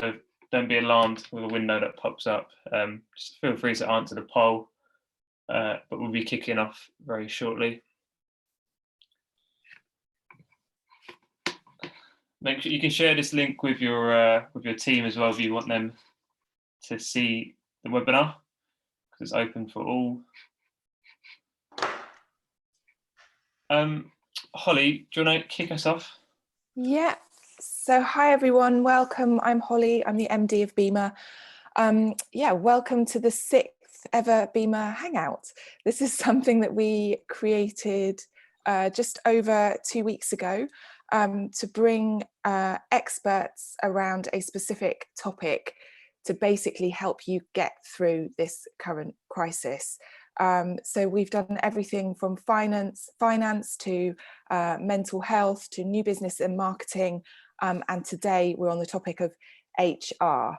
So don't be alarmed with a window that pops up. Just feel free to answer the poll, but we'll be kicking off very shortly. Make sure you can share this link with your team as well if you want them to see the webinar, because it's open for all. Holly, do you want to kick us off? Yeah. So hi everyone, welcome. I'm Holly. I'm the MD of BIMA. Welcome to the 6th ever BIMA Hangout. This is something that we created just over 2 weeks ago to bring experts around a specific topic to basically help you get through this current crisis. So we've done everything from finance to mental health to new business and marketing, and today we're on the topic of HR.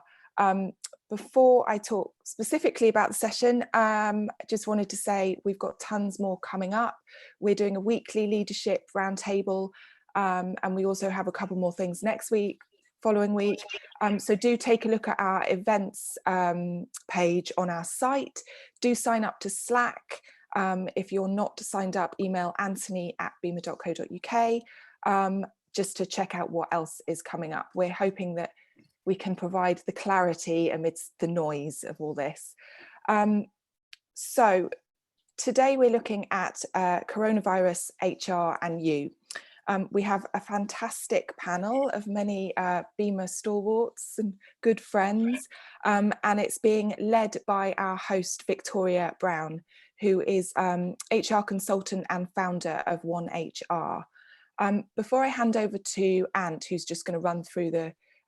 Before I talk specifically about the session, I just wanted to say we've got tons more coming up. We're doing a weekly leadership roundtable, and we also have a couple more things next week, following week. So do take a look at our events page on our site. Do sign up to Slack. If you're not signed up, email anthony@bima.co.uk just to check out what else is coming up. We're hoping that we can provide the clarity amidst the noise of all this. So today we're looking at coronavirus, HR and you. We have a fantastic panel of many BIMA stalwarts and good friends, and it's being led by our host, Victoria Brown, who is HR consultant and founder of One HR. Before I hand over to Ant, who's just going to run through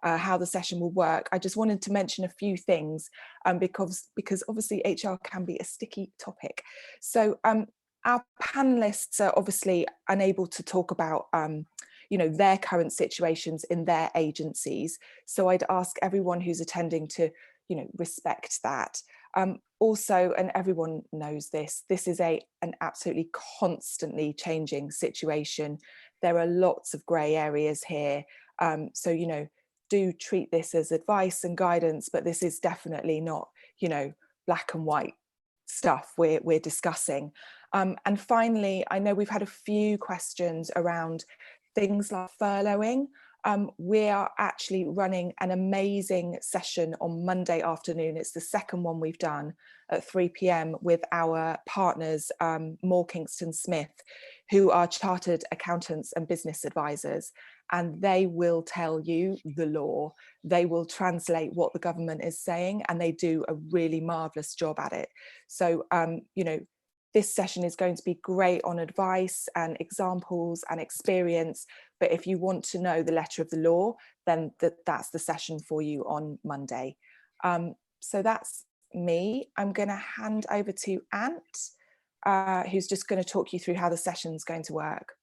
how the session will work, I just wanted to mention a few things because obviously HR can be a sticky topic. So our panelists are obviously unable to talk about their current situations in their agencies. So I'd ask everyone who's attending to respect that. Also, and everyone knows this is an absolutely constantly changing situation. There are lots of grey areas here. So do treat this as advice and guidance, but this is definitely not black and white stuff we're discussing. And finally, I know we've had a few questions around things like furloughing. We are actually running an amazing session on Monday afternoon. It's the second one we've done at 3 p.m. with our partners, Moore Kingston Smith, who are chartered accountants and business advisors. And they will tell you the law. They will translate what the government is saying, and they do a really marvelous job at it. So, this session is going to be great on advice and examples and experience. But if you want to know the letter of the law, then that's the session for you on Monday. So that's me. I'm going to hand over to Ant, who's just going to talk you through how the session's going to work.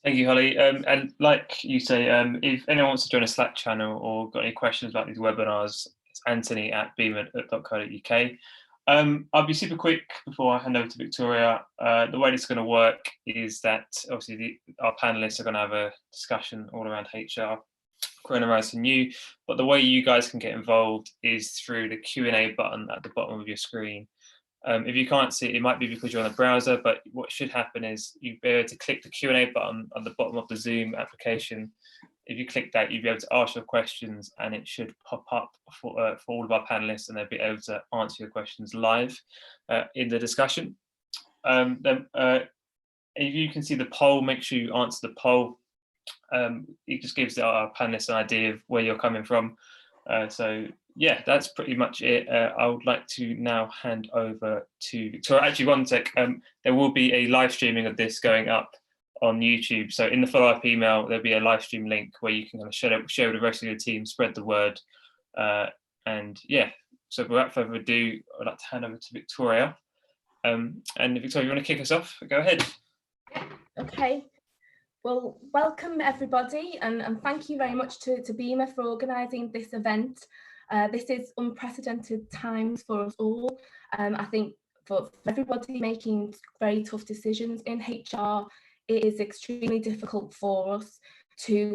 Thank you, Holly. And like you say, if anyone wants to join a Slack channel or got any questions about these webinars, it's anthony@bima.co.uk. I'll be super quick before I hand over to Victoria. The way this is going to work is that obviously our panelists are going to have a discussion all around HR, coronavirus and you, but the way you guys can get involved is through the Q&A button at the bottom of your screen. If you can't see it, it might be because you're on a browser, but what should happen is you'll be able to click the Q&A button at the bottom of the Zoom application. If you click that, you'll be able to ask your questions and it should pop up for all of our panelists, and they'll be able to answer your questions live in the discussion. Then if you can see the poll, make sure you answer the poll. It just gives our panelists an idea of where you're coming from. So yeah, that's pretty much it. I would like to now hand over to Victoria. Actually, one sec. There will be a live streaming of this going up on YouTube. So in the follow-up email, there'll be a live stream link where you can kind of share with the rest of your team, spread the word. And yeah, so without further ado, I'd like to hand over to Victoria. And Victoria, you want to kick us off? Go ahead. Okay. Well, welcome everybody, and thank you very much to BIMA for organising this event. This is unprecedented times for us all. I think for everybody making very tough decisions in HR, it is extremely difficult for us to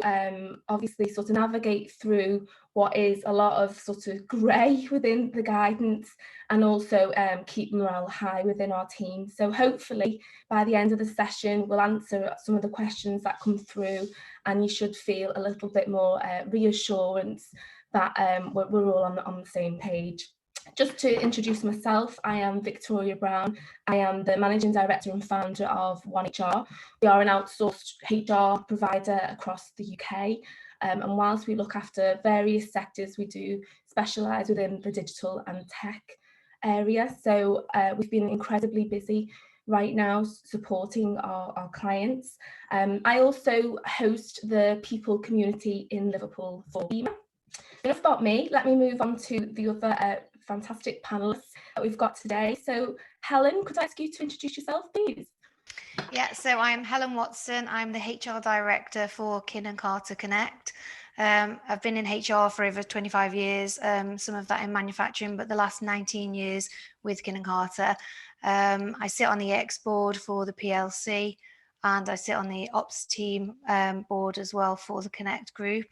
obviously sort of navigate through what is a lot of sort of grey within the guidance, and also keep morale high within our team. So hopefully by the end of the session we'll answer some of the questions that come through, and you should feel a little bit more reassurance that we're all on the same page. Just to introduce myself, I am Victoria Brown. I am the Managing Director and founder of 1HR. We are an outsourced HR provider across the UK. And whilst we look after various sectors, we do specialise within the digital and tech area. So we've been incredibly busy right now supporting our clients. I also host the people community in Liverpool for BIMA. Enough about me, let me move on to the other fantastic panelists that we've got today. So Helen, could I ask you to introduce yourself, please? Yeah, so I'm Helen Watson. I'm the HR Director for Kin & Carter Connect. I've been in HR for over 25 years, some of that in manufacturing, but the last 19 years with Kin & Carter. I sit on the X board for the PLC, and I sit on the ops team board as well for the Connect group.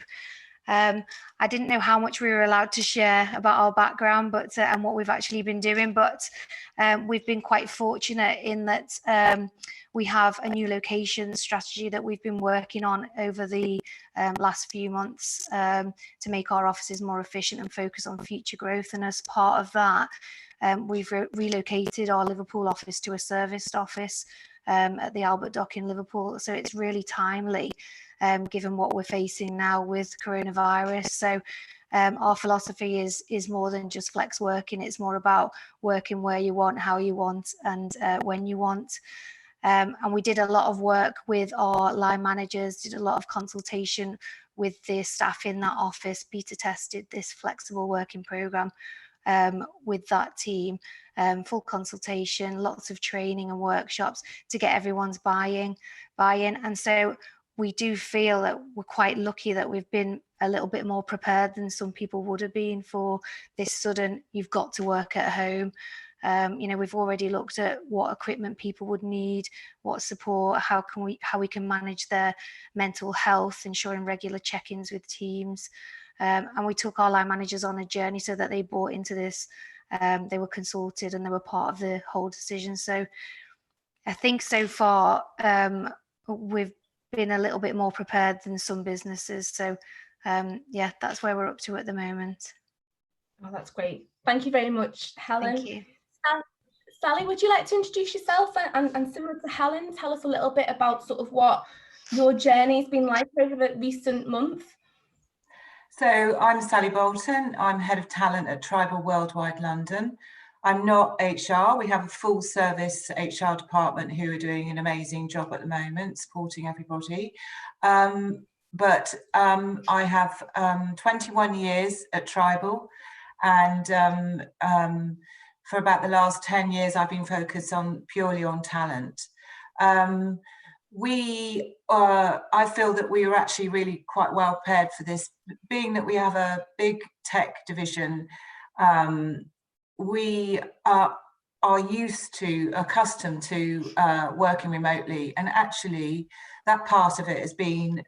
I didn't know how much we were allowed to share about our background, but and what we've actually been doing, but we've been quite fortunate in that we have a new location strategy that we've been working on over the last few months to make our offices more efficient and focus on future growth. And as part of that, we've relocated our Liverpool office to a serviced office at the Albert Dock in Liverpool. So it's really timely, given what we're facing now with coronavirus. So our philosophy is more than just flex working. It's more about working where you want, how you want, and when you want. And we did a lot of work with our line managers, did a lot of consultation with the staff in that office, beta tested this flexible working program with that team, full consultation, lots of training and workshops to get everyone's buy-in. And so we do feel that we're quite lucky that we've been a little bit more prepared than some people would have been for this sudden, you've got to work at home. You know, we've already looked at what equipment people would need, what support, how we can manage their mental health, ensuring regular check-ins with teams. And we took our line managers on a journey so that they bought into this. They were consulted and they were part of the whole decision. So I think so far we've been a little bit more prepared than some businesses. So yeah, that's where we're up to at the moment. Oh, that's great. Thank you very much, Helen. Thank you. Sally, would you like to introduce yourself and similar to Helen, tell us a little bit about sort of what your journey's been like over the recent month? So I'm Sally Bolton. I'm Head of Talent at Tribal Worldwide London. I'm not HR. We have a full service HR department who are doing an amazing job at the moment, supporting everybody. But I have 21 years at Tribal, and for about the last 10 years, I've been focused purely on talent. I feel that we were actually really quite well prepared for this, being that we have a big tech division. We are accustomed to working remotely, and actually that part of it has been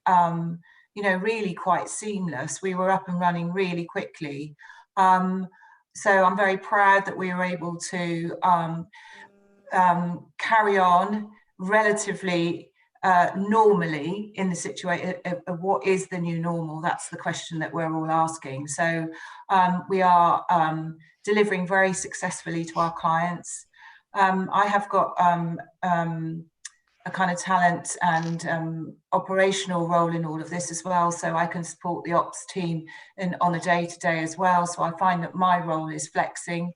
you know, really quite seamless. We were up and running really quickly. So I'm very proud that we were able to carry on relatively normally in the situation of what is the new normal. That's the question that we're all asking. So we are delivering very successfully to our clients. I have got a kind of talent and operational role in all of this as well, so I can support the ops team on a day-to-day as well. So I find that my role is flexing.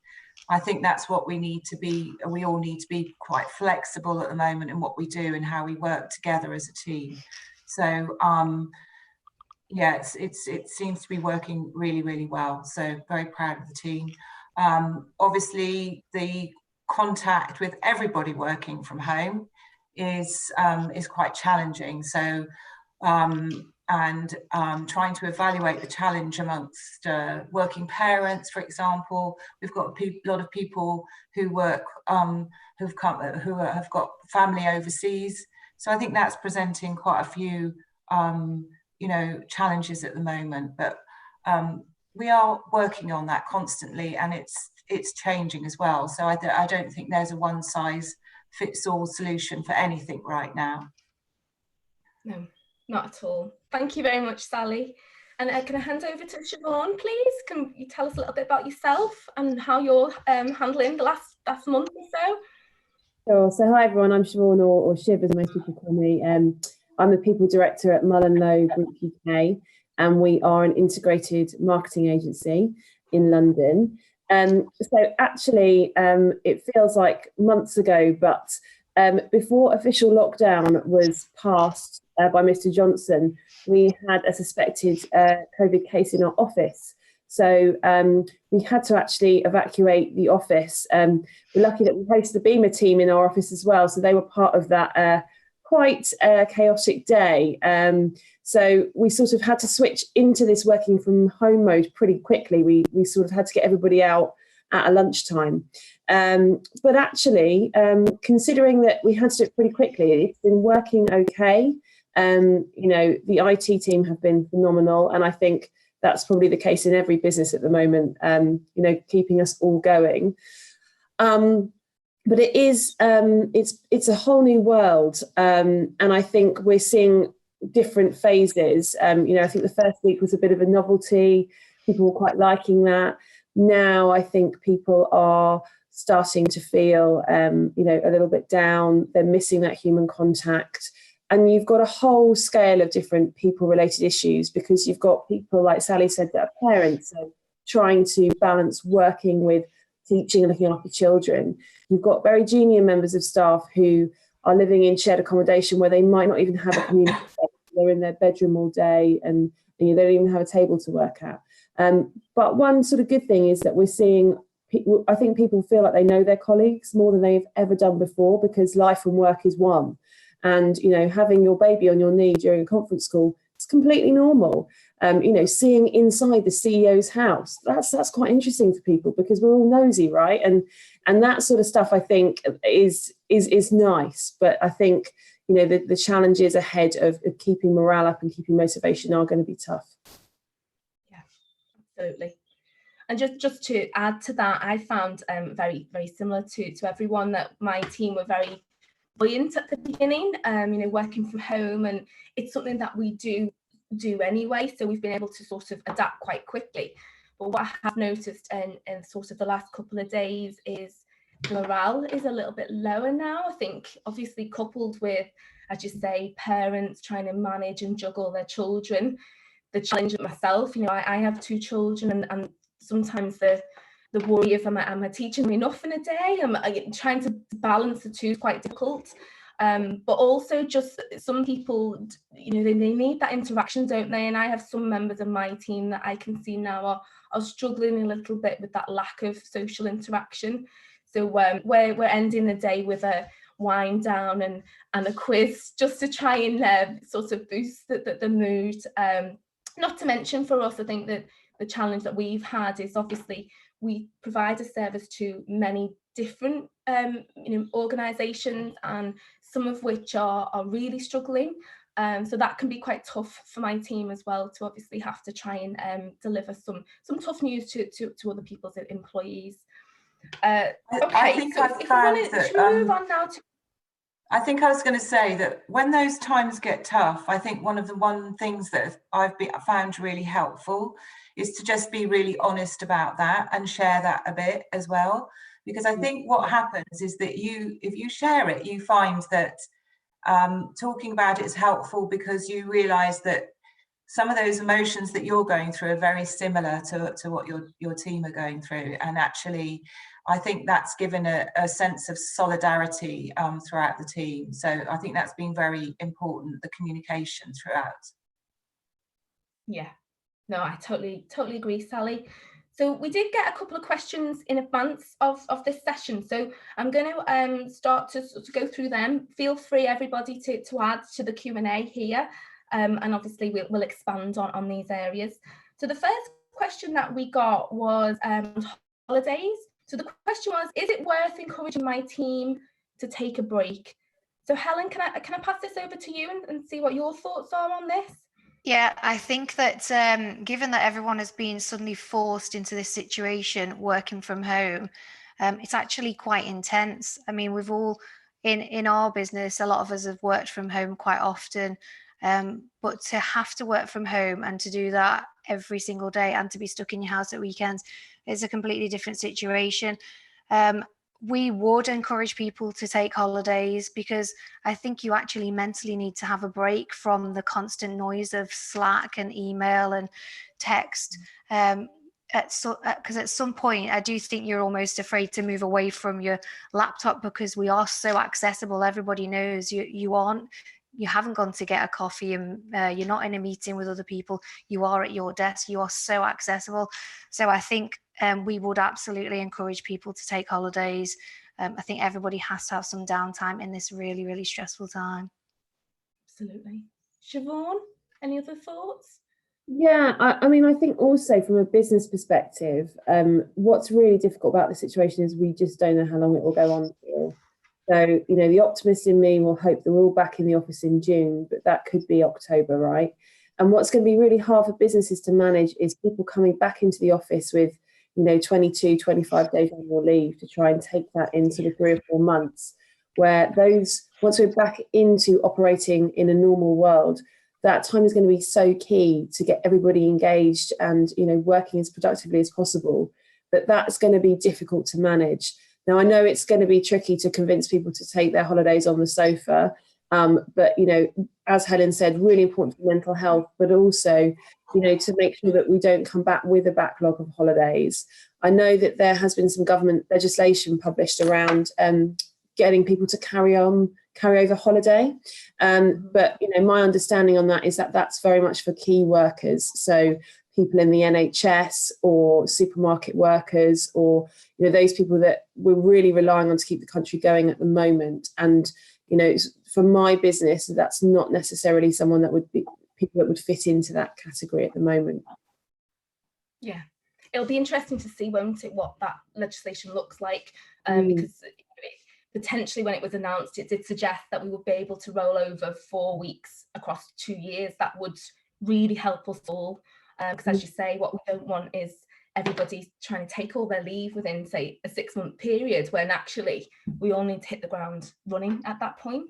I think that's what we need to be. We all need to be quite flexible at the moment in what we do and how we work together as a team. So yeah, it seems to be working really, really well. So very proud of the team. Obviously, the contact with everybody working from home is quite challenging. So trying to evaluate the challenge amongst working parents, for example. We've got a lot of people who work who have got family overseas. So I think that's presenting quite a few you know, challenges at the moment, but we are working on that constantly, and it's changing as well. So I don't think there's a one size fits all solution for anything right now. No, not at all. Thank you very much, Sally. And can I hand over to Siobhan, please? Can you tell us a little bit about yourself and how you're handling the last month or so? Sure. So hi everyone, I'm Siobhan, or Shiv as most people call me. I'm the People Director at Mullenlow Group UK, and we are an integrated marketing agency in London. So actually it feels like months ago, but before official lockdown was passed by Mr. Johnson, we had a suspected COVID case in our office. So we had to actually evacuate the office. We're lucky that we hosted the BIMA team in our office as well. So they were part of that quite chaotic day. So we sort of had to switch into this working from home mode pretty quickly. We sort of had to get everybody out at a lunchtime. But actually, considering that we had to do it pretty quickly, it's been working okay. You know, the IT team have been phenomenal, and I think that's probably the case in every business at the moment, you know, keeping us all going. But it is, it's a whole new world. And I think we're seeing different phases. You know, I think the first week was a bit of a novelty. People were quite liking that. Now I think people are starting to feel, you know, a little bit down. They're missing that human contact. And you've got a whole scale of different people-related issues, because you've got people, like Sally said, that are parents, so trying to balance working with teaching and looking after children. You've got very junior members of staff who are living in shared accommodation where they might not even have a community. They're in their bedroom all day, and you know, they don't even have a table to work at. But one sort of good thing is that we're seeing, I think people feel like they know their colleagues more than they've ever done before, because life and work is one. And, you know, having your baby on your knee during a conference call, it's completely normal. You know, seeing inside the CEO's house, that's quite interesting for people, because we're all nosy, right? And that sort of stuff, I think, is nice. But I think, you know, the challenges ahead of keeping morale up and keeping motivation are going to be tough. Yeah, absolutely. And just to add to that, I found very, very similar to everyone, that my team were very buoyant at the beginning, you know, working from home, and it's something that we do anyway, so we've been able to sort of adapt quite quickly. But what I have noticed in sort of the last couple of days is morale is a little bit lower now. I think obviously coupled with, as you say, parents trying to manage and juggle their children, the challenge of myself, you know, I have 2 children, and sometimes the worry of am I teaching them enough in a day? I'm trying to balance the two is quite difficult. But also just some people, you know, they need that interaction, don't they? And I have some members of my team that I can see now are struggling a little bit with that lack of social interaction. So we're ending the day with a wind down and a quiz, just to try and sort of boost the mood. Not to mention, for us, I think that the challenge that we've had is obviously we provide a service to many different you know, organisations, and some of which are really struggling. So that can be quite tough for my team as well, to obviously have to try and deliver some tough news to other people's employees. Okay, I think so if we want to move on now to... I think I was going to say that when those times get tough, I think one of the things that I've found really helpful is to just be really honest about that and share that a bit as well. Because I think what happens is that if you share it, you find that talking about it is helpful, because you realise that some of those emotions that you're going through are very similar to what your team are going through. And actually, I think that's given a sense of solidarity throughout the team. So I think that's been very important, the communication throughout. Yeah, no, I totally agree, Sally. So we did get a couple of questions in advance of this session. So I'm going to start to go through them. Feel free, everybody, to add to the Q&A here. And obviously we'll expand on these areas. So the first question that we got was holidays. So the question was, is it worth encouraging my team to take a break? So Helen, can I pass this over to you and see what your thoughts are on this? Yeah, I think that given that everyone has been suddenly forced into this situation, working from home, it's actually quite intense. I mean, we've all in our business, a lot of us have worked from home quite often, but to have to work from home and to do that every single day and to be stuck in your house at weekends is a completely different situation. We would encourage people to take holidays because I think you actually mentally need to have a break from the constant noise of Slack and email and text. Because at some point, I do think you're almost afraid to move away from your laptop because we are so accessible. Everybody knows you haven't gone to get a coffee and you're not in a meeting with other people. You are at your desk. You are so accessible. So I think we would absolutely encourage people to take holidays. I think everybody has to have some downtime in this really, really stressful time. Absolutely. Siobhan, any other thoughts? Yeah, I mean, I think also from a business perspective, what's really difficult about the situation is we just don't know how long it will go on for. So, you know, the optimist in me will hope that we're all back in the office in June, but that could be October, right? And what's going to be really hard for businesses to manage is people coming back into the office with, you know, 22, 25 days annual leave to try and take that in sort of 3 or 4 months, where once we're back into operating in a normal world, that time is going to be so key to get everybody engaged and, you know, working as productively as possible, that's going to be difficult to manage. Now, I know it's going to be tricky to convince people to take their holidays on the sofa, but, you know, as Helen said, really important for mental health, but also, you know, to make sure that we don't come back with a backlog of holidays. I know that there has been some government legislation published around getting people to carry over holiday. But, you know, my understanding on that is that that's very much for key workers. So people in the NHS or supermarket workers or, you know, those people that we're really relying on to keep the country going at the moment. And, you know, for my business, that's not necessarily someone that would be people that would fit into that category at the moment. Yeah, it'll be interesting to see, won't it, what that legislation looks like, because potentially when it was announced, it did suggest that we would be able to roll over 4 weeks across 2 years. That would really help us all, because as you say, what we don't want is everybody trying to take all their leave within, say, a 6-month period, when actually we all need to hit the ground running at that point.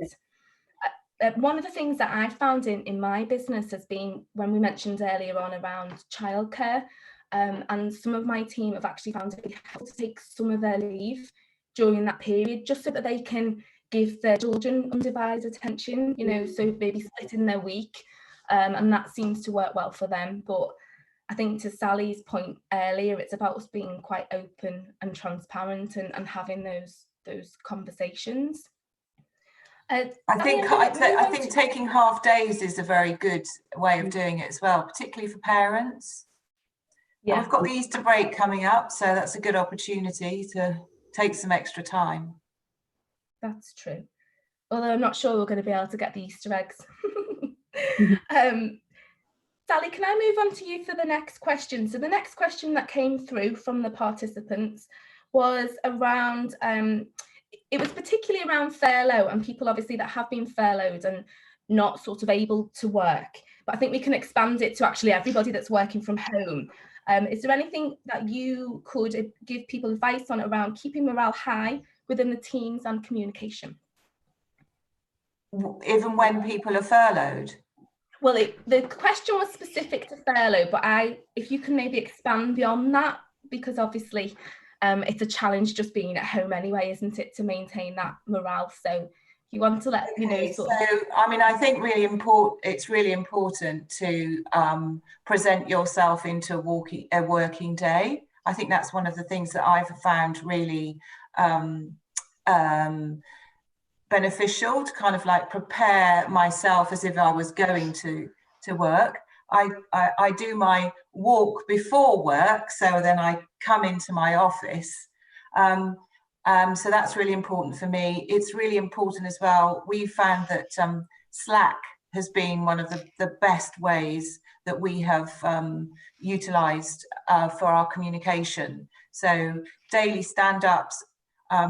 One of the things that I found in my business has been, when we mentioned earlier on around childcare, and some of my team have actually found it really helpful to take some of their leave during that period, just so that they can give their children undivided attention, you know, so maybe split in their week, and that seems to work well for them. But I think to Sally's point earlier, it's about us being quite open and transparent and having those conversations. I think taking half days is a very good way of doing it as well, particularly for parents. Yeah, and we've got the Easter break coming up, so that's a good opportunity to take some extra time. That's true. Although I'm not sure we're going to be able to get the Easter eggs. Sally, can I move on to you for the next question? So the next question that came through from the participants was around, it was particularly around furlough and people obviously that have been furloughed and not sort of able to work. But I think we can expand it to actually everybody that's working from home. Is there anything that you could give people advice on around keeping morale high within the teams and communication? Even when people are furloughed? Well, the question was specific to furlough, but if you can maybe expand beyond that, because obviously it's a challenge just being at home anyway, isn't it, to maintain that morale? So you want to let you know. So I mean, I think it's really important to present yourself into a working day. I think that's one of the things that I've found really beneficial, to kind of like prepare myself as if I was going to work. I do my walk before work, so then I come into my office. So that's really important for me. It's really important as well. We found that Slack has been one of the best ways that we have utilised for our communication. So daily stand-ups,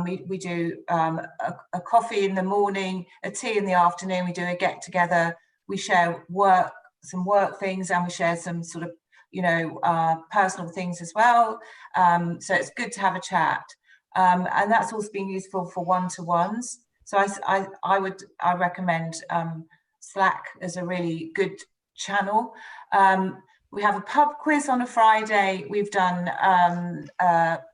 we do a coffee in the morning, a tea in the afternoon, we do a get-together, we share work some work things, and we share some sort of, you know, personal things as well. So it's good to have a chat. And that's also been useful for one-to-ones. So I recommend Slack as a really good channel. We have a pub quiz on a Friday. We've done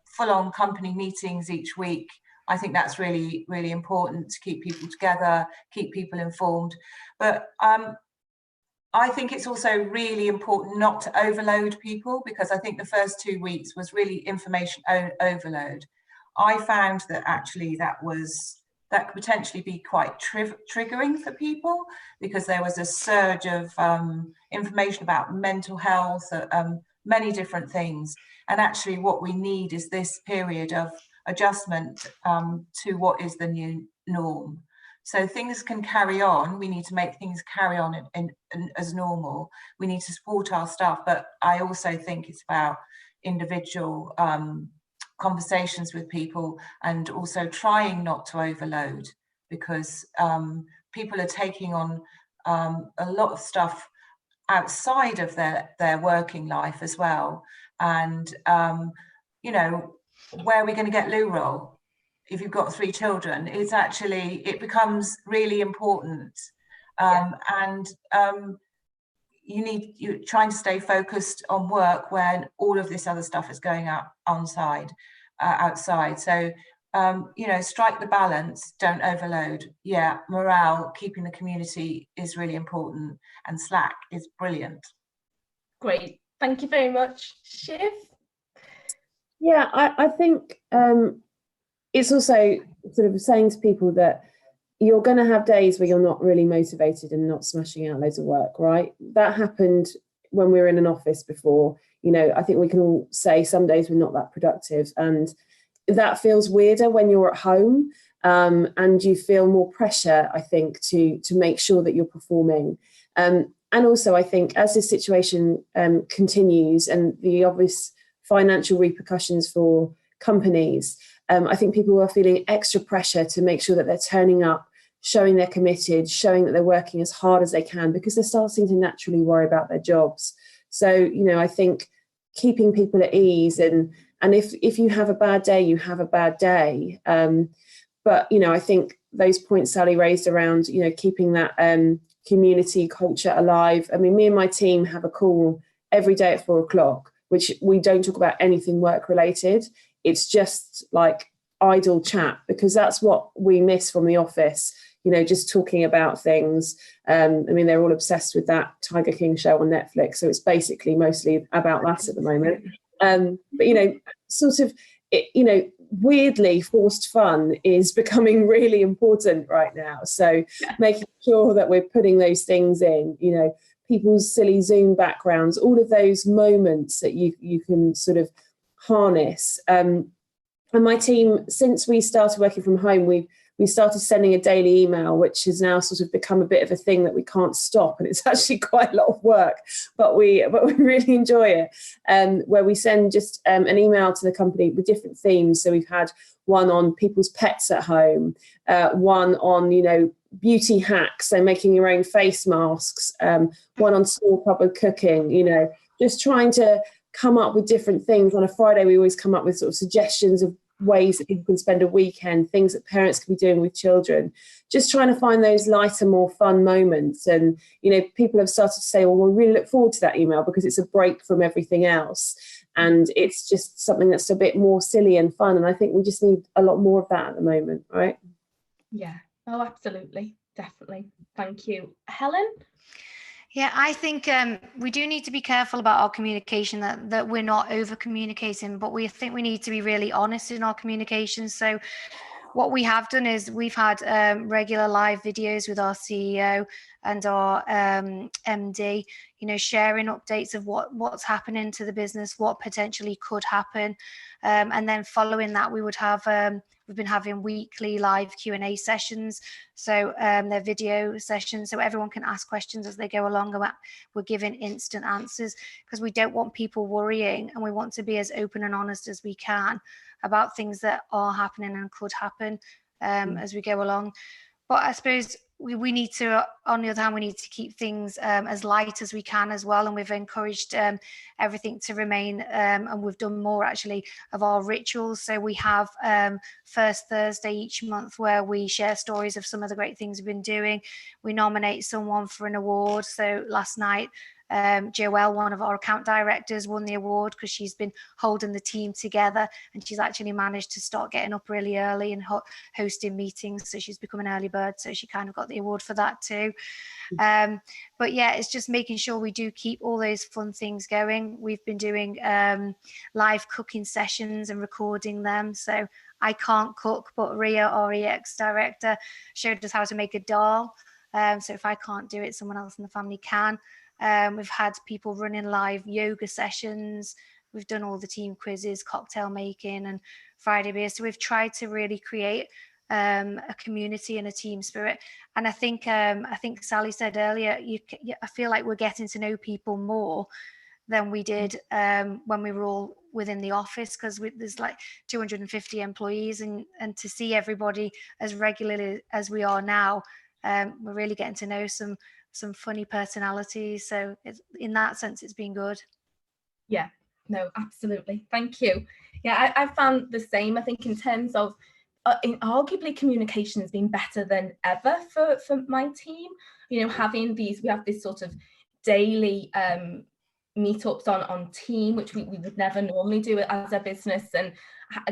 full-on company meetings each week. I think that's really, really important to keep people together, keep people informed. But I think it's also really important not to overload people, because I think the first 2 weeks was really information overload. I found that actually that could potentially be quite triggering for people, because there was a surge of information about mental health, many different things. And actually what we need is this period of adjustment to what is the new norm. So things can carry on. We need to make things carry on as normal. We need to support our staff, but I also think it's about individual conversations with people, and also trying not to overload, because people are taking on a lot of stuff outside of their working life as well. And you know, where are we going to get loo roll if you've got 3 children? It becomes really important. And you're trying to stay focused on work when all of this other stuff is going outside. So you know, strike the balance, don't overload. Yeah, morale, keeping the community is really important, and Slack is brilliant. Great, thank you very much. Shiv? Yeah, I think it's also sort of saying to people that you're going to have days where you're not really motivated and not smashing out loads of work, right? That happened when we were in an office before. You know, I think we can all say some days we're not that productive, and that feels weirder when you're at home, and you feel more pressure, I think, to make sure that you're performing. And also, I think as this situation continues, and the obvious financial repercussions for companies, I think people are feeling extra pressure to make sure that they're turning up, showing they're committed, showing that they're working as hard as they can, because they're starting to naturally worry about their jobs. So, you know, I think keeping people at ease, and if you have a bad day, you have a bad day. But, you know, I think those points Sally raised around, you know, keeping that community culture alive. I mean, me and my team have a call every day at 4:00, which we don't talk about anything work related. It's just like idle chat, because that's what we miss from the office, you know, just talking about things. I mean, they're all obsessed with that Tiger King show on Netflix, so it's basically mostly about that at the moment. But, you know, sort of, you know, weirdly forced fun is becoming really important right now. So making sure that we're putting those things in, you know, people's silly Zoom backgrounds, all of those moments that you can sort of harness. And my team, since we started working from home, we started sending a daily email, which has now sort of become a bit of a thing that we can't stop, and it's actually quite a lot of work, but we really enjoy it. Where we send just an email to the company with different themes. So we've had one on people's pets at home, one on, you know, beauty hacks, so making your own face masks, one on small public cooking, you know, just trying to come up with different things. On a Friday, we always come up with sort of suggestions of ways that people can spend a weekend, things that parents can be doing with children, just trying to find those lighter, more fun moments. And, you know, people have started to say, well, we really look forward to that email because it's a break from everything else. And it's just something that's a bit more silly and fun. And I think we just need a lot more of that at the moment, right? Yeah, oh, absolutely, definitely. Thank you. Helen? Yeah, I think we do need to be careful about our communication, that we're not over communicating, but we think we need to be really honest in our communication. So what we have done is we've had regular live videos with our CEO and our MD, you know, sharing updates of what's happening to the business, what potentially could happen. And then following that, we would have, we've been having weekly live Q&A sessions. So they're video sessions, so everyone can ask questions as they go along. And we're giving instant answers, because we don't want people worrying, and we want to be as open and honest as we can about things that are happening and could happen as we go along. But I suppose we need to, on the other hand, we need to keep things as light as we can as well. And we've encouraged everything to remain, and we've done more actually of our rituals. So we have first Thursday each month where we share stories of some of the great things we've been doing. We nominate someone for an award. So last night, Joelle, one of our account directors, won the award because she's been holding the team together, and she's actually managed to start getting up really early and hosting meetings. So she's become an early bird. So she kind of got the award for that too. But yeah, it's just making sure we do keep all those fun things going. We've been doing live cooking sessions and recording them. So I can't cook, but Ria, our EX director, showed us how to make a dal. So if I can't do it, someone else in the family can. We've had people running live yoga sessions. We've done all the team quizzes, cocktail making, and Friday beer. So we've tried to really create a community and a team spirit. And I think Sally said earlier, I feel like we're getting to know people more than we did when we were all within the office, because there's like 250 employees, and to see everybody as regularly as we are now, we're really getting to know some funny personalities. So in that sense, it's been good. Yeah, no, absolutely. Thank you. Yeah, I found the same. I think in terms of arguably communication has been better than ever for my team. You know, we have this sort of daily meetups on team, which we would never normally do it as a business, and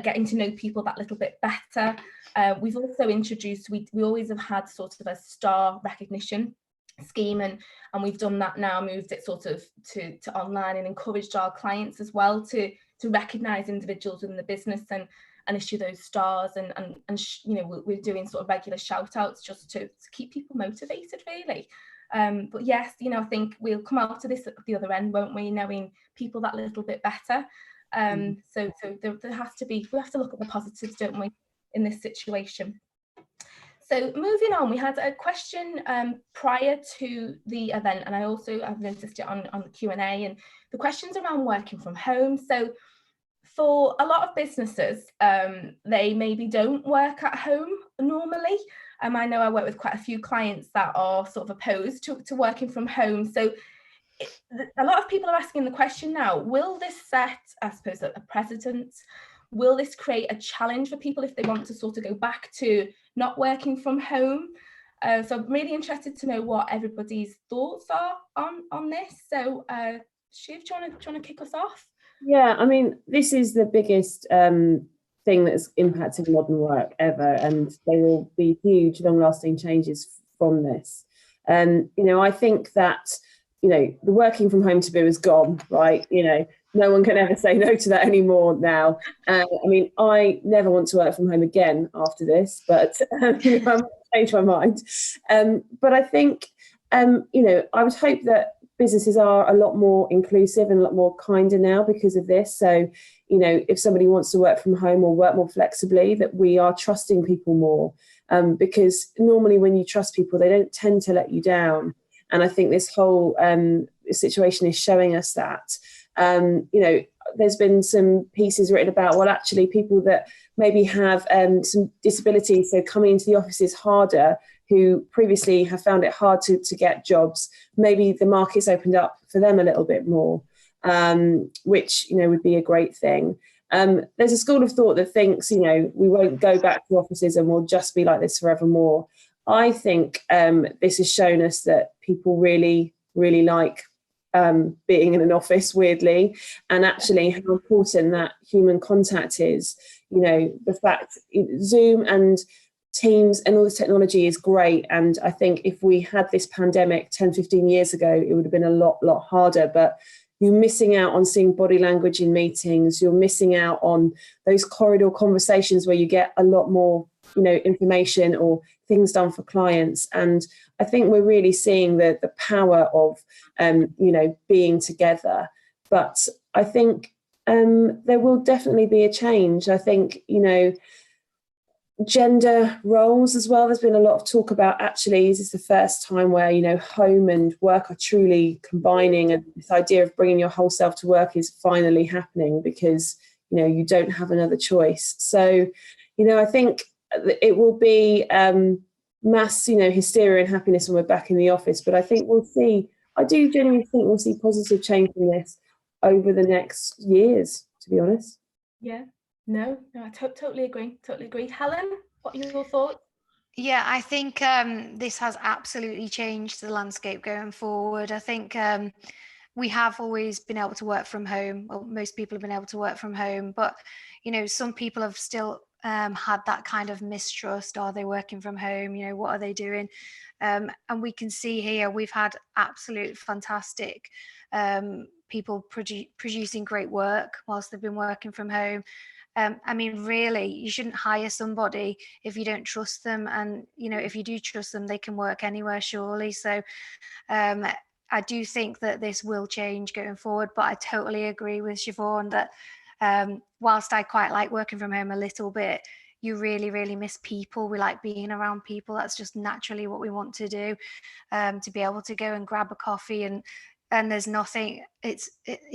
getting to know people that little bit better. We've also introduced, we always have had sort of a star recognition scheme, and we've done that now, moved it sort of to online, and encouraged our clients as well to recognize individuals within the business and issue those stars, and you know, we're doing sort of regular shout outs just to keep people motivated, really. But yes, you know, I think we'll come out of this at the other end, won't we, knowing people that little bit better. So there has to be, we have to look at the positives, don't we, in this situation. So moving on, we had a question prior to the event, and I've noticed it on the Q&A, and the question's around working from home. So for a lot of businesses, they maybe don't work at home normally. I know I work with quite a few clients that are sort of opposed to working from home. So a lot of people are asking the question now, will this set, I suppose, a precedent? Will this create a challenge for people if they want to sort of go back to not working from home? So I'm really interested to know what everybody's thoughts are on this. So Shiv, do you want to kick us off? Yeah, I mean, this is the biggest thing that's impacted modern work ever, and there will be huge, long-lasting changes from this. You know, I think that, you know, the working from home taboo is gone, right? You know, no one can ever say no to that anymore now. I mean, I never want to work from home again after this, but you know, I might change my mind. But I think, you know, I would hope that businesses are a lot more inclusive and a lot more kinder now because of this. So, you know, if somebody wants to work from home or work more flexibly, that we are trusting people more, because normally when you trust people, they don't tend to let you down. And I think this whole situation is showing us that. You know, there's been some pieces written about, well, actually people that maybe have some disabilities, so coming into the office is harder, who previously have found it hard to get jobs. Maybe the market's opened up for them a little bit more, which, you know, would be a great thing. There's a school of thought that thinks, you know, we won't go back to offices and we'll just be like this forevermore. I think this has shown us that people really, really like being in an office, weirdly, and actually how important that human contact is. You know, the fact Zoom and Teams and all this technology is great, and I think if we had this pandemic 10, 15 years ago, it would have been a lot harder. But you're missing out on seeing body language in meetings. You're missing out on those corridor conversations where you get a lot more, you know, information or things done for clients. And I think we're really seeing the power of, you know, being together. But I think there will definitely be a change. I think, you know, gender roles as well. There's been a lot of talk about, actually, is this the first time where, you know, home and work are truly combining, and this idea of bringing your whole self to work is finally happening because, you know, you don't have another choice. So, you know, I think it will be mass, hysteria and happiness when we're back in the office. But I think I do genuinely think we'll see positive change from this over the next years, to be honest. Yeah, no, I totally agree. Helen, what are your thoughts? Yeah, I think this has absolutely changed the landscape going forward. I think we have always been able to work from home. Well, most people have been able to work from home, but some people have still had that kind of mistrust. Are they working from home? What are they doing? And we can see here we've had absolute fantastic people producing great work whilst they've been working from home. I mean, really, you shouldn't hire somebody if you don't trust them. And, if you do trust them, they can work anywhere, surely. So I do think that this will change going forward. But I totally agree with Siobhan that whilst I quite like working from home a little bit, you really, really miss people. We like being around people. That's just naturally what we want to do, to be able to go and grab a coffee and there's nothing, it's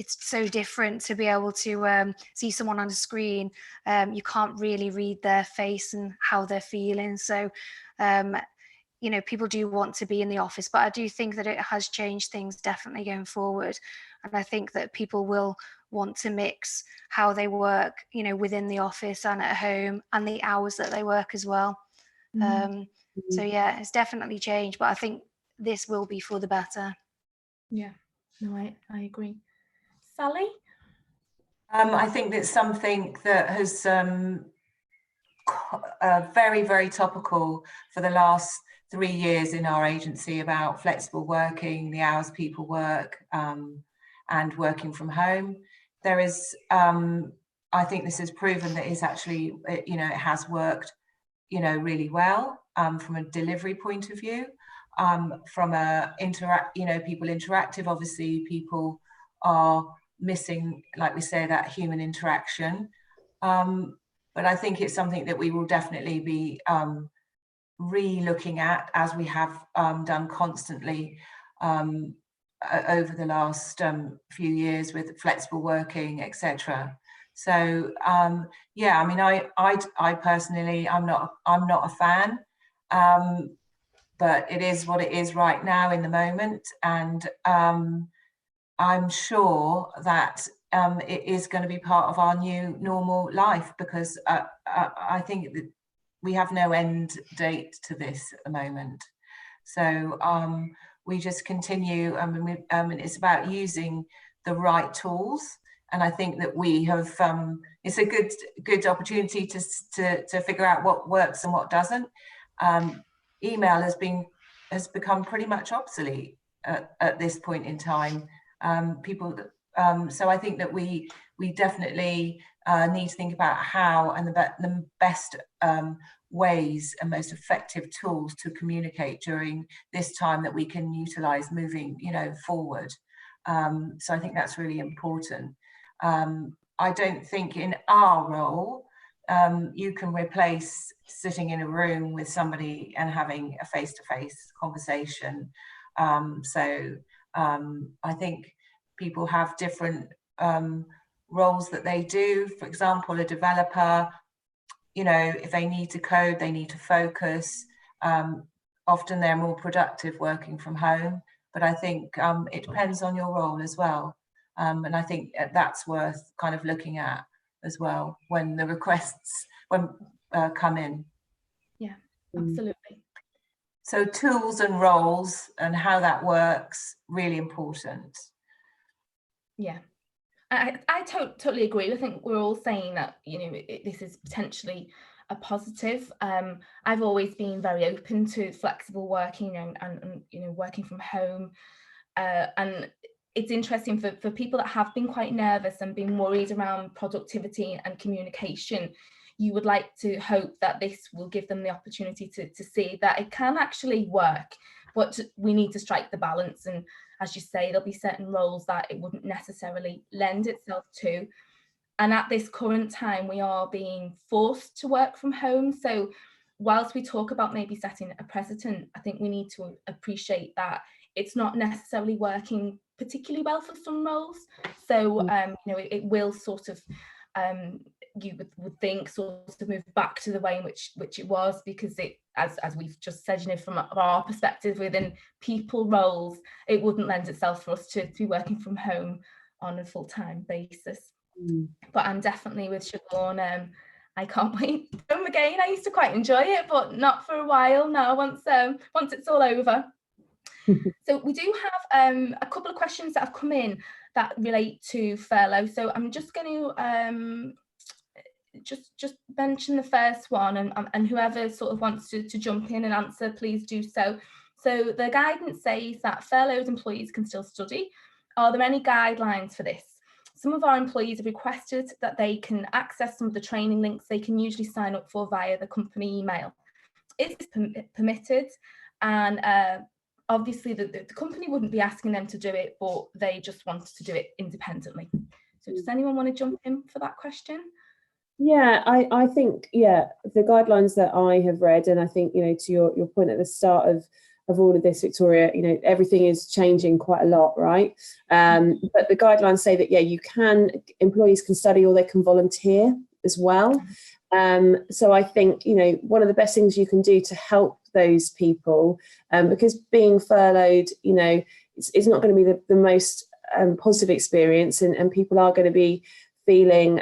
so different to be able to see someone on a screen. You can't really read their face and how they're feeling. So, people do want to be in the office, but I do think that it has changed things definitely going forward. And I think that people will want to mix how they work, within the office and at home, and the hours that they work as well. So yeah, it's definitely changed, but I think this will be for the better. Yeah, no, I agree. Sally? I think that's something that has very, very topical for the last 3 years in our agency about flexible working, the hours people work, and working from home. There is, I think this has proven that it's actually, it has worked, really well from a delivery point of view. From a people interactive, obviously people are missing, like we say, that human interaction. But I think it's something that we will definitely be re-looking at, as we have done constantly over the last few years with flexible working, etc. So yeah, I mean, I personally, I'm not a fan, but it is what it is right now in the moment, and I'm sure that it is going to be part of our new normal life, because I think that we have no end date to this at the moment. So we just continue, and it's about using the right tools. And I think that we have, it's a good opportunity to figure out what works and what doesn't. Email has become pretty much obsolete at this point in time. So I think that we definitely need to think about how and the best ways and most effective tools to communicate during this time that we can utilize moving, forward. So I think that's really important. I don't think in our role you can replace sitting in a room with somebody and having a face-to-face conversation. So I think people have different roles that they do. For example, a developer, if they need to code, they need to focus. Often they're more productive working from home, but I think it depends on your role as well. And I think that's worth kind of looking at as well when the requests come in. Yeah, absolutely. So tools and roles and how that works, really important. Yeah, I totally agree. I think we're all saying that, this is potentially a positive. I've always been very open to flexible working and working from home. And it's interesting for people that have been quite nervous and been worried around productivity and communication. You would like to hope that this will give them the opportunity to see that it can actually work, but we need to strike the balance. And as you say, there'll be certain roles that it wouldn't necessarily lend itself to. And at this current time, we are being forced to work from home. So whilst we talk about maybe setting a precedent, I think we need to appreciate that it's not necessarily working particularly well for some roles. So, it will sort of you would think sort of move back to the way in which it was, because it, as we've just said, you know, from our perspective within people roles, it wouldn't lend itself for us to be working from home on a full-time basis. But I'm definitely with Siobhan. I can't wait to come again. I used to quite enjoy it, but not for a while now, once it's all over. So we do have a couple of questions that have come in that relate to furlough. So I'm just going to just mention the first one, and whoever sort of wants to jump in and answer, please do so. So the guidance says that furloughed employees can still study. Are there any guidelines for this? Some of our employees have requested that they can access some of the training links they can usually sign up for via the company email. Is this permitted? And obviously the company wouldn't be asking them to do it, but they just wanted to do it independently. So does anyone want to jump in for that question? Yeah, I think, yeah, the guidelines that I have read, and I think, you know, to your point at the start of all of this, Victoria, you know, everything is changing quite a lot, right? But the guidelines say that, yeah, employees can study or they can volunteer as well. So I think, you know, one of the best things you can do to help those people, because being furloughed, you know, it's not going to be the most positive experience, and people are going to be feeling,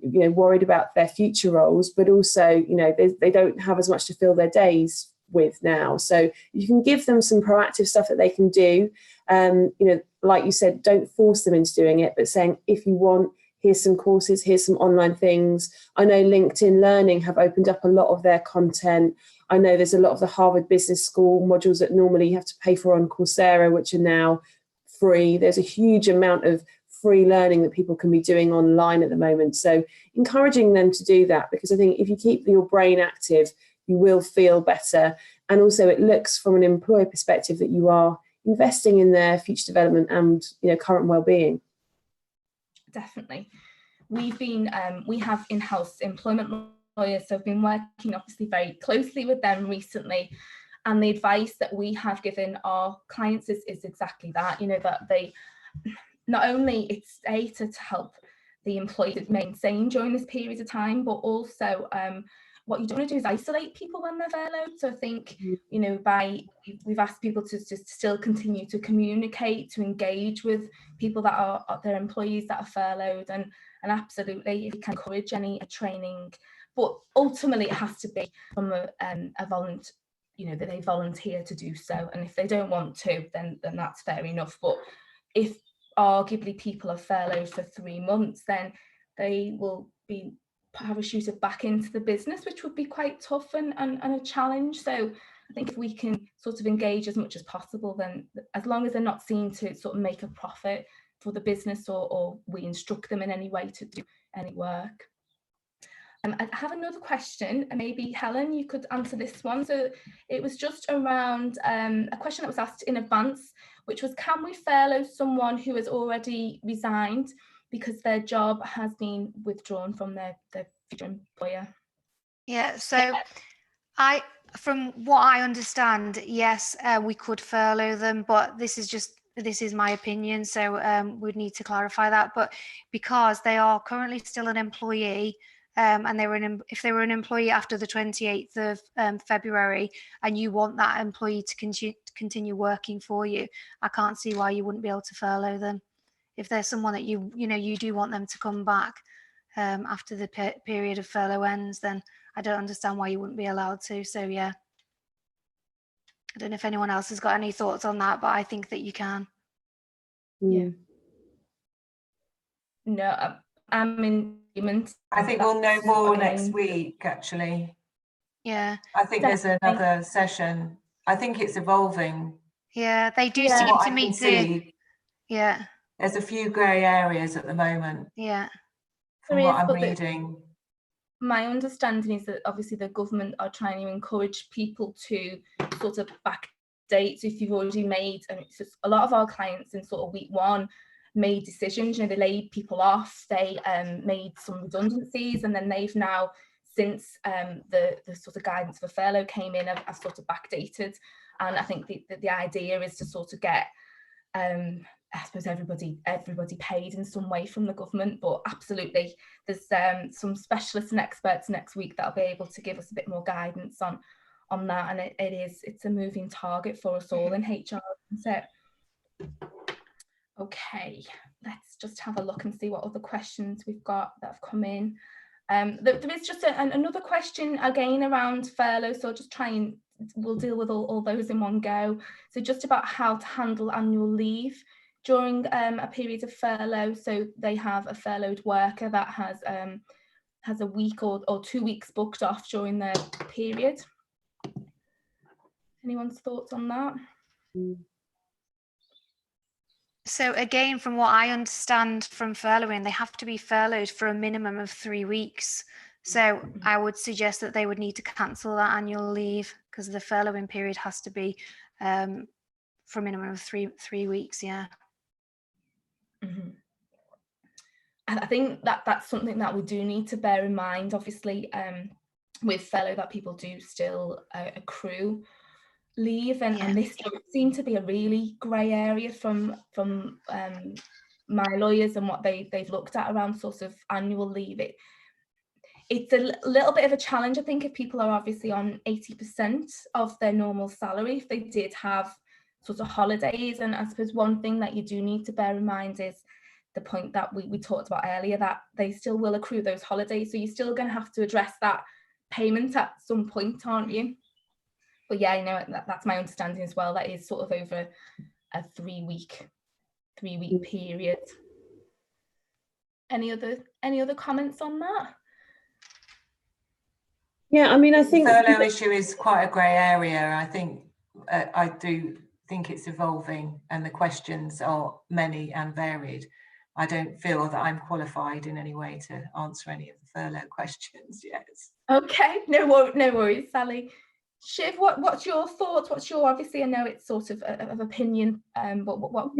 you know, worried about their future roles, but also, you know, they don't have as much to fill their days with now. So you can give them some proactive stuff that they can do. You know, like you said, don't force them into doing it, but saying, if you want, here's some courses, here's some online things. I know LinkedIn Learning have opened up a lot of their content. I know there's a lot of the Harvard Business School modules that normally you have to pay for on Coursera, which are now free. There's a huge amount of free learning that people can be doing online at the moment. So encouraging them to do that, because I think if you keep your brain active, you will feel better. And also it looks from an employer perspective that you are investing in their future development and, you know, current well-being. Definitely. We have in-house employment lawyers, so I've been working obviously very closely with them recently, and the advice that we have given our clients is exactly that, you know, that they, not only it's to help the employee remain sane during this period of time, but also what you don't want to do is isolate people when they're furloughed. So I think, you know, we've asked people to just still continue to communicate, to engage with people that are their employees that are furloughed, and absolutely, if you can encourage any training, but ultimately it has to be from a volunteer, you know, that they volunteer to do so. And if they don't want to, then that's fair enough. But if arguably people are furloughed for 3 months, then they will be parachuted back into the business, which would be quite tough and a challenge. So I think if we can sort of engage as much as possible, then as long as they're not seen to sort of make a profit for the business, or we instruct them in any way to do any work. I have another question, and maybe Helen, you could answer this one. So it was just around a question that was asked in advance, which was, can we furlough someone who has already resigned because their job has been withdrawn from their future employer? Yeah, so from what I understand, yes, we could furlough them, but this is my opinion, so we'd need to clarify that. But because they are currently still an employee, and if they were an employee after the 28th of February, and you want that employee to continue working for you, I can't see why you wouldn't be able to furlough them. If there's someone that you do want them to come back after the period of furlough ends, then I don't understand why you wouldn't be allowed to. So yeah, I don't know if anyone else has got any thoughts on that, but I think that you can. Yeah. No, I'm in agreement. I think we'll know more next week, actually. Yeah. I think there's another session. I think it's evolving. Yeah, they do seem to me to. Yeah. There's a few grey areas at the moment. Yeah. From what I'm reading. My understanding is that obviously the government are trying to encourage people to sort of backdate. So if you've already made, and it's just a lot of our clients in sort of week 1 made decisions, you know, they laid people off, they made some redundancies, and then they've now, since the sort of guidance for furlough came in, have sort of backdated. And I think the idea is to sort of get I suppose everybody paid in some way from the government, but absolutely there's some specialists and experts next week that'll be able to give us a bit more guidance on that, and it's a moving target for us all in HR, isn't it? Okay, let's just have a look and see what other questions we've got that have come in. There is just another question again around furlough, so I'll just try and we'll deal with all those in one go. So just about how to handle annual leave during a period of furlough. So they have a furloughed worker that has a week or 2 weeks booked off during the period. Anyone's thoughts on that? So again, from what I understand from furloughing, they have to be furloughed for a minimum of 3 weeks. So I would suggest that they would need to cancel that annual leave, because the furloughing period has to be for a minimum of three weeks. Yeah. Mm-hmm. I think that's something that we do need to bear in mind, obviously, with furlough, that people do still accrue leave, and this does seem to be a really grey area from my lawyers and what they've looked at around sort of annual leave. It's a little bit of a challenge, I think, if people are obviously on 80% of their normal salary, if they did have sort of holidays. And I suppose one thing that you do need to bear in mind is the point that we talked about earlier, that they still will accrue those holidays. So you're still going to have to address that payment at some point, aren't you? But yeah, you know, that's my understanding as well. That is sort of over a 3 week period. Any other comments on that? Yeah, I mean, I think the furlough issue is quite a grey area. I think I do think it's evolving, and the questions are many and varied. I don't feel that I'm qualified in any way to answer any of the furlough questions yet. Okay, no worries, Sally. Shiv, what's your thoughts? What's your, obviously I know it's sort of opinion, but what?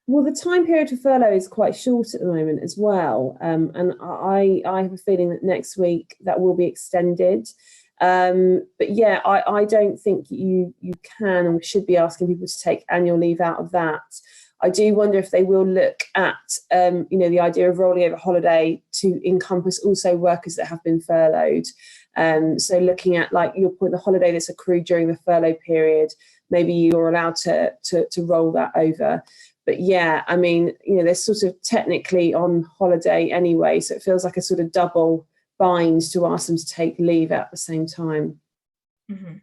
Well, the time period for furlough is quite short at the moment as well, and I have a feeling that next week that will be extended. But yeah, I don't think you can and should be asking people to take annual leave out of that. I do wonder if they will look at the idea of rolling over holiday to encompass also workers that have been furloughed. So looking at, like your point, the holiday that's accrued during the furlough period, maybe you're allowed to roll that over. But yeah, I mean, they're sort of technically on holiday anyway, so it feels like a sort of double bind to ask them to take leave at the same time. Mm-hmm.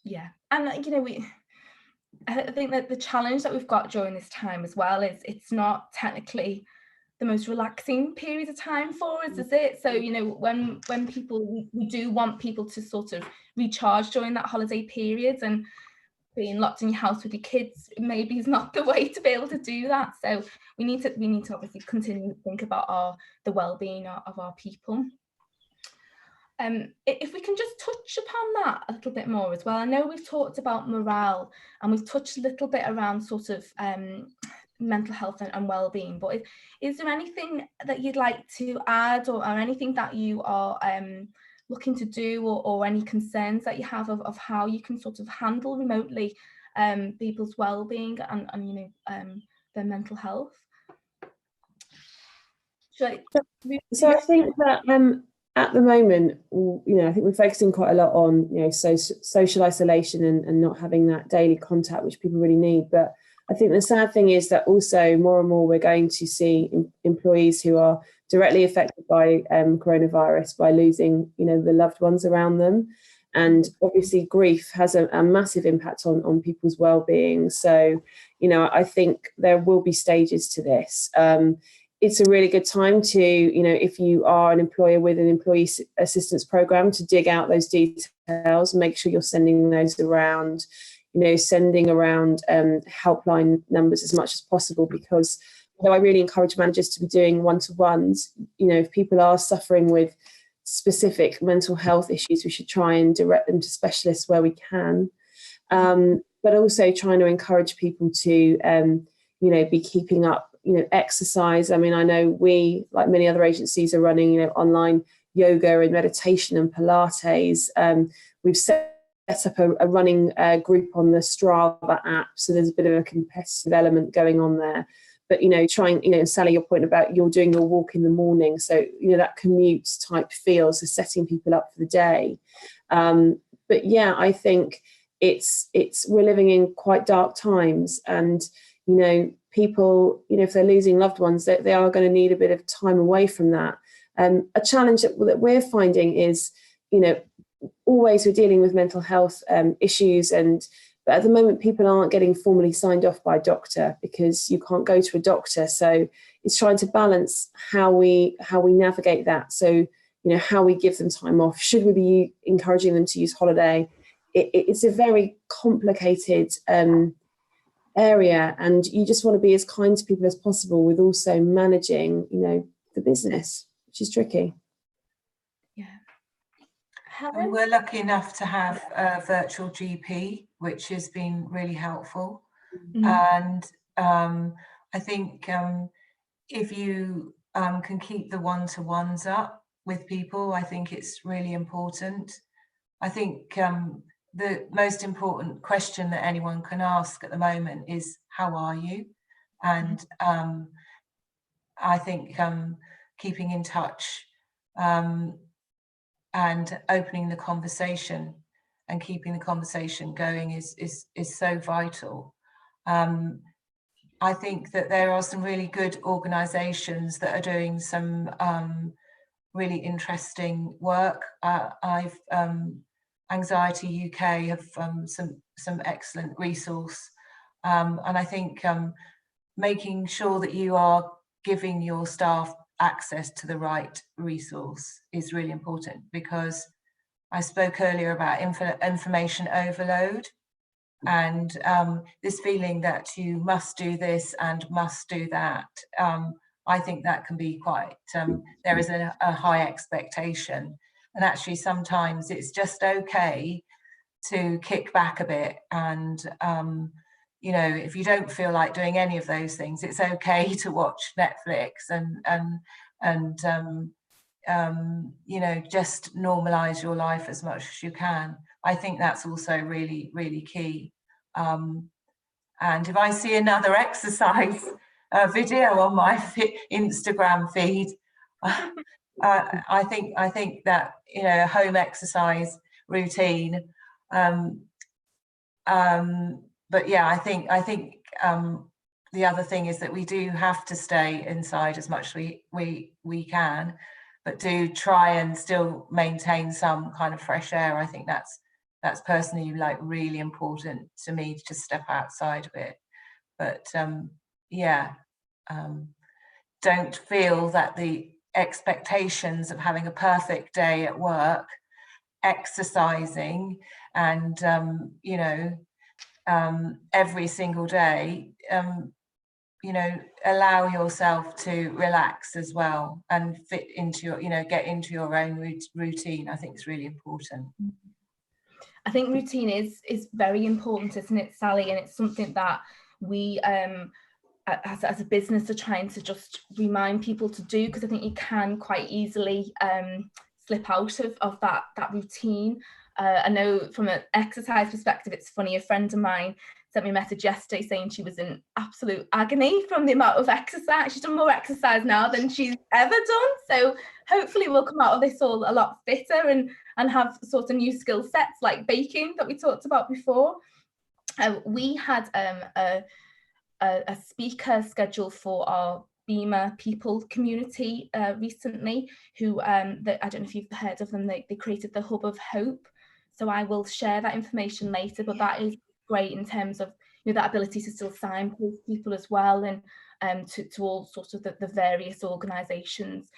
Yeah, and I think that the challenge that we've got during this time as well is it's not technically the most relaxing period of time for us, is it? So when people, we do want people to sort of recharge during that holiday period, and being locked in your house with your kids maybe is not the way to be able to do that. So we need to obviously continue to think about the well-being of our people. If we can just touch upon that a little bit more as well. I know we've talked about morale and we've touched a little bit around sort of mental health and well-being, but is there anything that you'd like to add, or anything that you are looking to do, or any concerns that you have of how you can sort of handle remotely people's well-being and their mental health? So I think that at the moment, I think we're focusing quite a lot on social isolation and not having that daily contact which people really need. But I think the sad thing is that also more and more we're going to see employees who are directly affected by coronavirus, by losing the loved ones around them, and obviously grief has a massive impact on people's well-being. So I think there will be stages to this. It's a really good time to, if you are an employer with an employee assistance program, to dig out those details, make sure you're sending those around, sending around helpline numbers as much as possible, because although I really encourage managers to be doing one-to-ones, if people are suffering with specific mental health issues, we should try and direct them to specialists where we can, but also trying to encourage people to, be keeping up exercise. I mean, I know we, like many other agencies, are running, online yoga and meditation and Pilates. We've set set up a running group on the Strava app, so there's a bit of a competitive element going on there. But trying, Sally, your point about you're doing your walk in the morning, so that commute type feel, so setting people up for the day. But yeah, I think it's we're living in quite dark times, and people, if they're losing loved ones, they are going to need a bit of time away from that. A challenge that we're finding is, always we're dealing with mental health issues, but at the moment people aren't getting formally signed off by a doctor because you can't go to a doctor. So it's trying to balance how we navigate that. So how we give them time off. Should we be encouraging them to use holiday? It's a very complicated area, and you just want to be as kind to people as possible with also managing the business, which is tricky. Yeah. And we're lucky enough to have a virtual GP, which has been really helpful. And I think if you can keep the one-to-ones up with people, I think it's really important. I think the most important question that anyone can ask at the moment is, how are you? And I think keeping in touch and opening the conversation and keeping the conversation going is so vital. I think that there are some really good organisations that are doing some really interesting work. Anxiety UK have some excellent resource, and I think making sure that you are giving your staff access to the right resource is really important, because I spoke earlier about information overload, and this feeling that you must do this and must do that. I think that can be quite, there is a high expectation, and actually sometimes it's just okay to kick back a bit, and if you don't feel like doing any of those things, it's okay to watch Netflix and just normalize your life as much as you can. I think that's also really, really key. And if I see another exercise video on my Instagram feed, I think that a home exercise routine. But yeah, I think the other thing is that we do have to stay inside as much as we can, but do try and still maintain some kind of fresh air. I think that's personally really important to me, to step outside of it. But don't feel that the expectations of having a perfect day at work, exercising, and every single day, allow yourself to relax as well and fit into your, get into your own routine. I think it's really important. I think routine is very important, isn't it, Sally? And it's something that we as a business are trying to just remind people to do, because I think you can quite easily slip out of that routine. I know from an exercise perspective, it's funny, a friend of mine sent me a message yesterday saying she was in absolute agony from the amount of exercise. She's done more exercise now than she's ever done. So hopefully we'll come out of this all a lot fitter and have sort of new skill sets like baking that we talked about before. We had a speaker scheduled for our BIMA people community recently, who I don't know if you've heard of them, they created the Hub of Hope. So I will share that information later, but that is great in terms of that ability to still signpost people as well, and to all sorts of the various organisations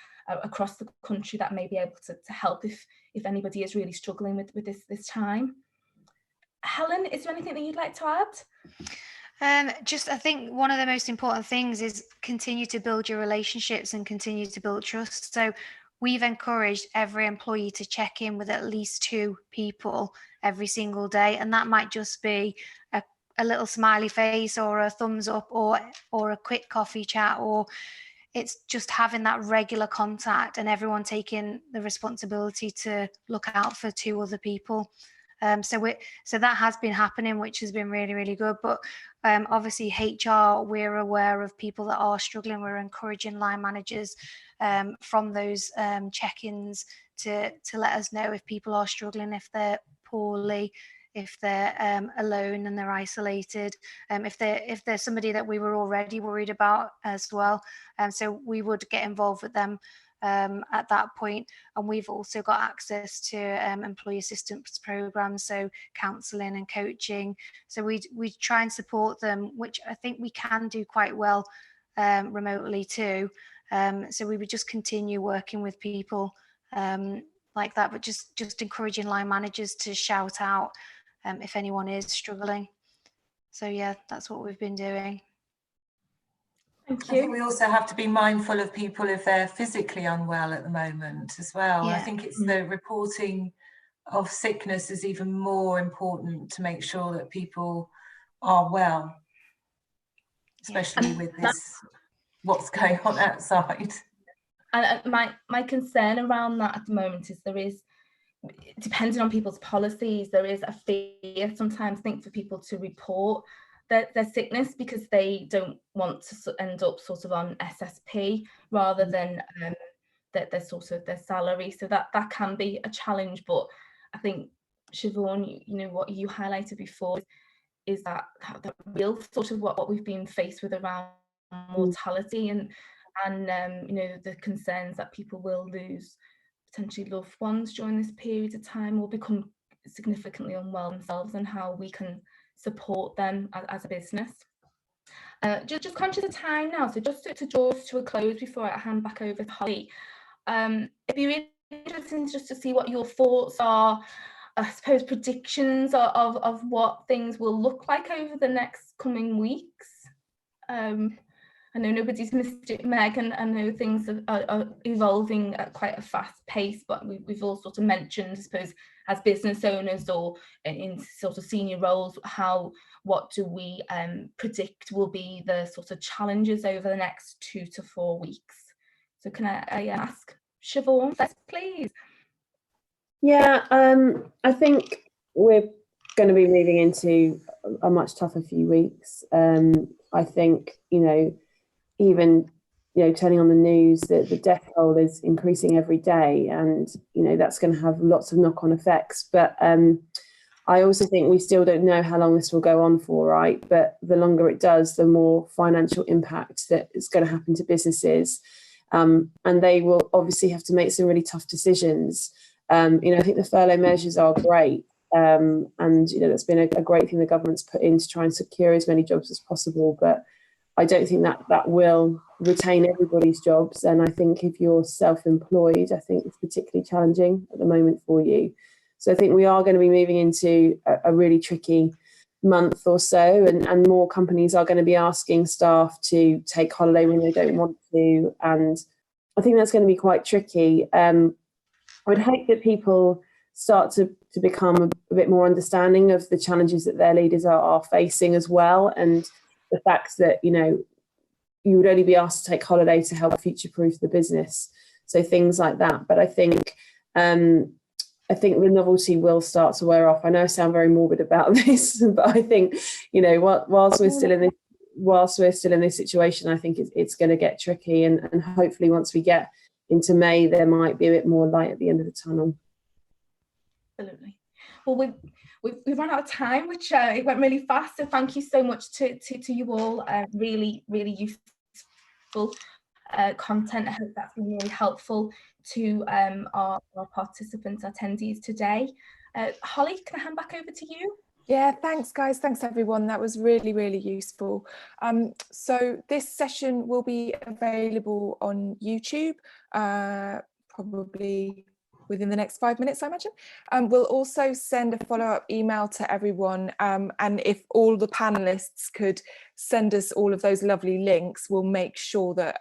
across the country that may be able to help if anybody is really struggling with this time. Helen, is there anything that you'd like to add? I think one of the most important things is continue to build your relationships and continue to build trust. So we've encouraged every employee to check in with at least 2 people every single day, and that might just be a little smiley face or a thumbs up or a quick coffee chat, or it's just having that regular contact and everyone taking the responsibility to look out for 2 other people. So that has been happening, which has been really, really good. But obviously HR, we're aware of people that are struggling. We're encouraging line managers from those check-ins to let us know if people are struggling, if they're poorly, if they're alone and they're isolated, if there's somebody that we were already worried about as well. So we would get involved with them at that point. And we've also got access to employee assistance programs, so counselling and coaching. So we try and support them, which I think we can do quite well remotely too. So we would just continue working with people like that, but just encouraging line managers to shout out if anyone is struggling. So yeah, that's what we've been doing. Thank I think you. we also have to be mindful of people if they're physically unwell at the moment as well. Yeah. I think it's the reporting of sickness is even more important to make sure that people are well, especially with this, what's going on outside. And my concern around that at the moment is depending on people's policies, there is a fear sometimes, I think, for people to report their sickness because they don't want to end up sort of on SSP rather than their sort of their salary. So that can be a challenge. But I think, Siobhan, you know, what you highlighted before is that real sort of what we've been faced with around mortality and you know, the concerns that people will lose potentially loved ones during this period of time or become significantly unwell themselves, and how we can support them as a business. Just conscious of time now, so just to draw us to a close before I hand back over to Holly. It'd be really interesting just to see what your thoughts are, I suppose predictions of what things will look like over the next coming weeks. I know nobody's missed it, Meg, and I know things are evolving at quite a fast pace, but we've all sort of mentioned, I suppose, as business owners or in sort of senior roles, what do we predict will be the sort of challenges over the next 2 to 4 weeks? So can I ask Siobhan first, please? Yeah, I think we're going to be moving into a much tougher few weeks. I think, you know, even, you know, turning on the news, that the death toll is increasing every day, and, you know, that's going to have lots of knock-on effects. But I also think we still don't know how long this will go on for, right? But the longer it does, the more financial impact that is going to happen to businesses. And they will obviously have to make some really tough decisions. You know, I think the furlough measures are great. And, you know, that's been a great thing the government's put in to try and secure as many jobs as possible. But I don't think that will retain everybody's jobs. And I think if you're self-employed, I think it's particularly challenging at the moment for you. So I think we are going to be moving into a really tricky month or so, and more companies are going to be asking staff to take holiday when they don't want to. And I think that's going to be quite tricky. I would hope that people start to become a bit more understanding of the challenges that their leaders are facing as well, and the fact that, you know, you would only be asked to take holiday to help future-proof the business. So things like that. But I think the novelty will start to wear off. I know I sound very morbid about this, but I think, you know, whilst we're still in this situation, I think it's going to get tricky. And hopefully once we get into May, there might be a bit more light at the end of the tunnel. Absolutely. Well, we've run out of time, which it went really fast. So thank you so much to you all. Really, really useful content. I hope that's been really helpful to our participants, attendees today. Holly, can I hand back over to you? Yeah, thanks guys, thanks everyone, that was really, really useful. So this session will be available on YouTube, probably within the next 5 minutes, I imagine. We'll also send a follow-up email to everyone, and if all the panelists could send us all of those lovely links, we'll make sure that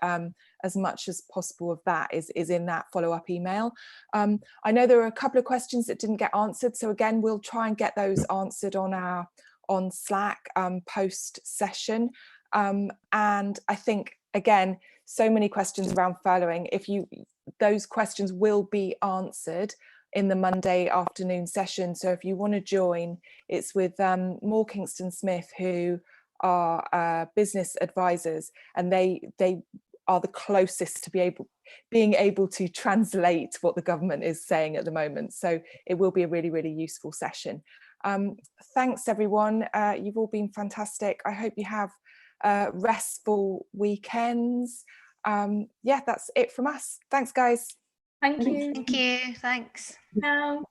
as much as possible of that is in that follow-up email. I know there are a couple of questions that didn't get answered, so again, we'll try and get those answered on Slack post session. And I think, again, so many questions around furloughing. Those questions will be answered in the Monday afternoon session. So if you want to join, it's with Moore Kingston Smith, who are business advisors, and they are the closest to being able to translate what the government is saying at the moment. So it will be a really, really useful session. Thanks everyone, you've all been fantastic. I hope you have restful weekends. Yeah, that's it from us. Thanks guys. Thank you. Thank you. Thanks. Now.